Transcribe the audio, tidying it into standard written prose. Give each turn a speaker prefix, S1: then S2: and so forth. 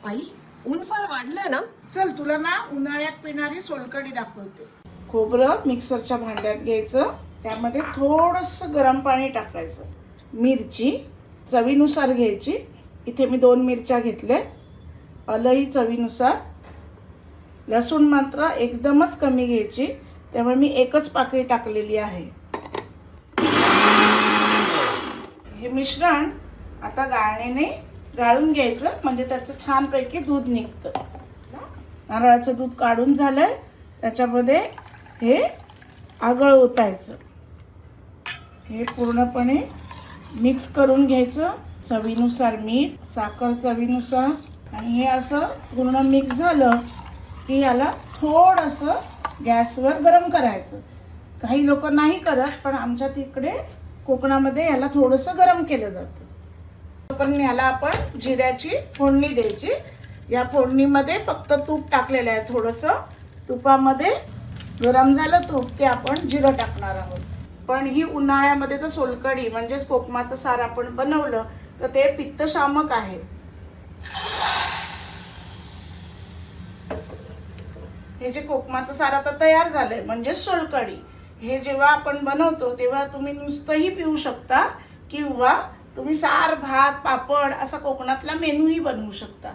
S1: आई, ऊन फार वाढलंय ना.
S2: चल तुला ना उन्हाळ्यात पिणारी सोलकढी दाखवते. खोबरं मिक्सरच्या भांड्यात घ्यायचं, त्यामध्ये थोडंसं गरम पाणी टाकायचं, मिरची चवीनुसार घ्यायची, इथे मी 2 मिरच्या घेतल्या, आलंही चवीनुसार, लसूण मात्र एकदमच कमी घ्यायची, त्यामुळे मी एकच पाकळी टाकलेली आहे. हे मिश्रण आता गाळणीने गाळून घ्यायचं, म्हणजे त्याचं छानपैकी दूध निघतं. नारळाचं दूध काढून झालंय, त्याच्यामध्ये हे आगळ ओतायचं, हे पूर्णपणे मिक्स करून घ्यायचं. चवीनुसार मीठ, साखर चवीनुसार, आणि हे असं पूर्ण मिक्स झालं की याला थोडंसं गॅसवर गरम करायचं. काही लोक नाही करत, पण आमच्या तिकडे कोकणामध्ये याला थोडंसं गरम केलं जातं. पण याला आपण जिऱ्याची फोडणी द्यायची. या फोडणीमध्ये फक्त तूप टाकलेलं आहे, थोडंसं तुपामध्ये गरम झालं तूप की आपण जिरं टाकणार आहोत. पण ही उन्हाळ्यामध्ये जर सोलकढी म्हणजेच कोकमाचं सार आपण बनवलं तर ते पित्तशामक आहे. हे जे कोकमाचं सार आता तयार झालंय म्हणजे सोलकढी, हे जेव्हा आपण बनवतो तेव्हा तुम्ही नुसतंही पिऊ शकता, किंवा तुम्ही सार, भात, पापड असा कोकणातला मेनूही बनवू शकता.